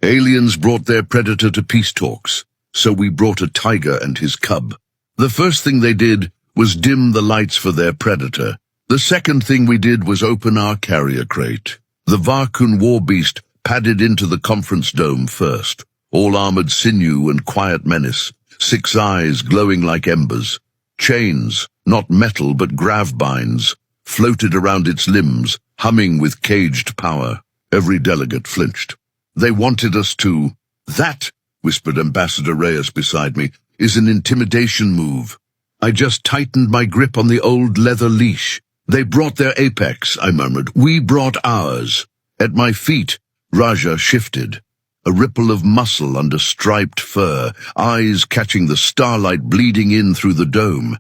Aliens brought their predator to peace talks, so we brought a tiger and his cub. The first thing they did was dim the lights for their predator. The second thing we did was open our carrier crate. The Varkun war beast padded into the conference dome first, all armored sinew and quiet menace, 6 eyes glowing like embers. Chains, not metal but gravbinds, floated around its limbs, humming with caged power. Every delegate flinched. They wanted us to... That, whispered Ambassador Reyes beside me, is an intimidation move. I just tightened my grip on the old leather leash. They brought their apex, I murmured. We brought ours. At my feet, Raja shifted. A ripple of muscle under striped fur, eyes catching the starlight bleeding in through the dome.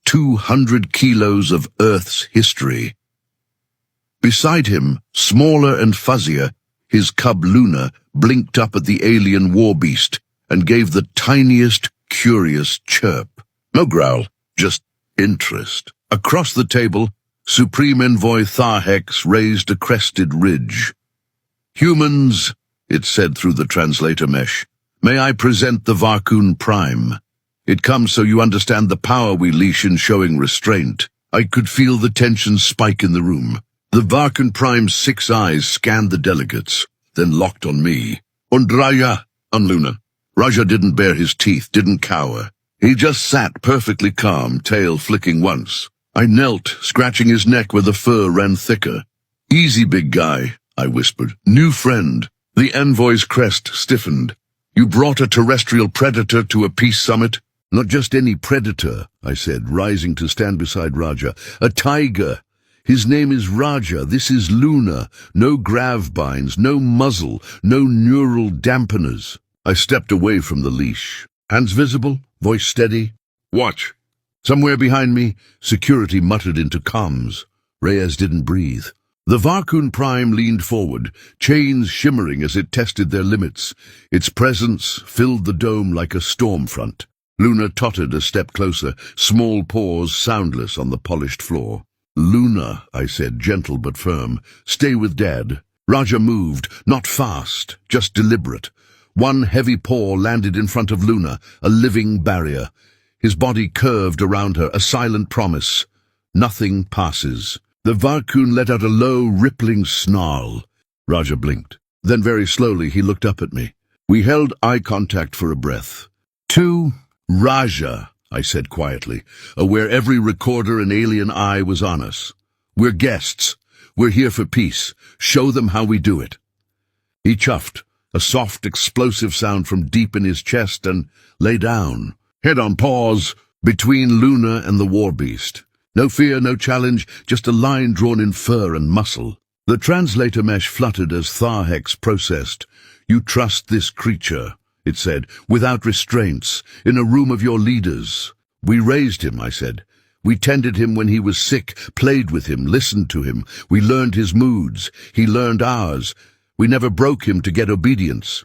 200 kilos of Earth's history. Beside him, smaller and fuzzier, his cub Luna blinked up at the alien war beast and gave the tiniest, curious chirp. No growl, just interest. Across the table, Supreme Envoy Tharhex raised a crested ridge. Humans, it said through the translator mesh, may I present the Varkun Prime. It comes so you understand the power we leash in showing restraint. I could feel the tension spike in the room. The Varkun Prime's 6 eyes scanned the delegates, then locked on me. Und Raja, on Luna. Raja didn't bare his teeth, didn't cower. He just sat perfectly calm, tail flicking once. I knelt, scratching his neck where the fur ran thicker. Easy, big guy, I whispered. New friend. The envoy's crest stiffened. You brought a terrestrial predator to a peace summit? Not just any predator, I said, rising to stand beside Raja. A tiger. His name is Raja. This is Luna. No gravbinds, no muzzle, no neural dampeners. I stepped away from the leash. Hands visible, voice steady. Watch. Somewhere behind me, security muttered into comms. Reyes didn't breathe. The Varkun Prime leaned forward, chains shimmering as it tested their limits. Its presence filled the dome like a storm front. Luna tottered a step closer, small paws soundless on the polished floor. Luna, I said, gentle but firm, stay with Dad. Raja moved, not fast, just deliberate. One heavy paw landed in front of Luna, a living barrier. His body curved around her, a silent promise. Nothing passes. The Varkun let out a low, rippling snarl. Raja blinked. Then very slowly he looked up at me. We held eye contact for a breath. To Raja, I said quietly, aware every recorder and alien eye was on us. We're guests. We're here for peace. Show them how we do it. He chuffed, a soft, explosive sound from deep in his chest, and lay down, head on paws, between Luna and the war beast. No fear, no challenge, just a line drawn in fur and muscle. The translator mesh fluttered as Tharhex processed. You trust this creature, it said, without restraints, in a room of your leaders. We raised him, I said. We tended him when he was sick, played with him, listened to him. We learned his moods. He learned ours. We never broke him to get obedience.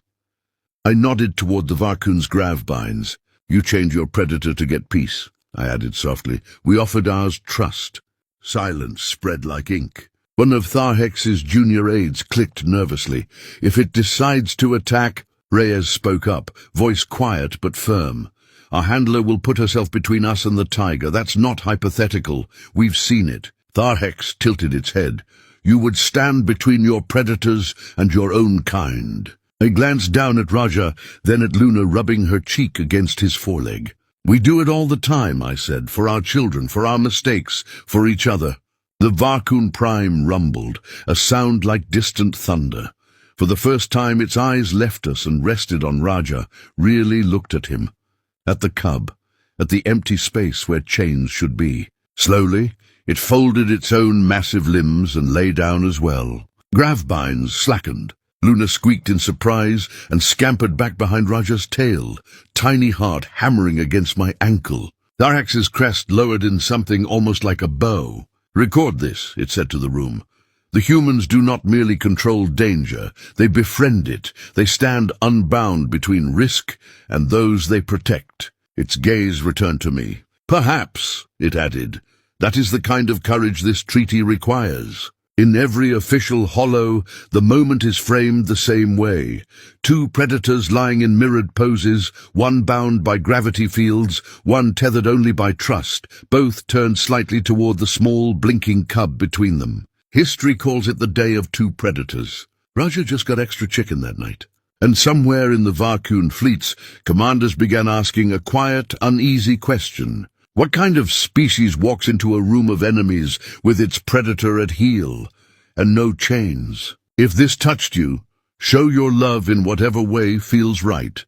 I nodded toward the Varkun's gravbinds. You chained your predator to get peace, I added softly. We offered ours trust. Silence spread like ink. One of Tharhex's junior aides clicked nervously. If it decides to attack... Reyes spoke up, voice quiet but firm. Our handler will put herself between us and the tiger. That's not hypothetical. We've seen it. Tharhex tilted its head. You would stand between your predators and your own kind. I glanced down at Raja, then at Luna rubbing her cheek against his foreleg. We do it all the time, I said, for our children, for our mistakes, for each other. The Varkun Prime rumbled, a sound like distant thunder. For the first time its eyes left us and rested on Raja, really looked at him. At the cub, at the empty space where chains should be. Slowly, it folded its own massive limbs and lay down as well. Gravbinds slackened. Luna squeaked in surprise and scampered back behind Raja's tail, tiny heart hammering against my ankle. Tharhex's crest lowered in something almost like a bow. Record this, it said to the room. The humans do not merely control danger, they befriend it. They stand unbound between risk and those they protect. Its gaze returned to me. Perhaps, it added, that is the kind of courage this treaty requires. In every official holo, the moment is framed the same way. Two predators lying in mirrored poses, one bound by gravity fields, one tethered only by trust, both turned slightly toward the small, blinking cub between them. History calls it the Day of Two Predators. Raja just got extra chicken that night. And somewhere in the Varkun fleets, commanders began asking a quiet, uneasy question. What kind of species walks into a room of enemies with its predator at heel and no chains? If this touched you, show your love in whatever way feels right.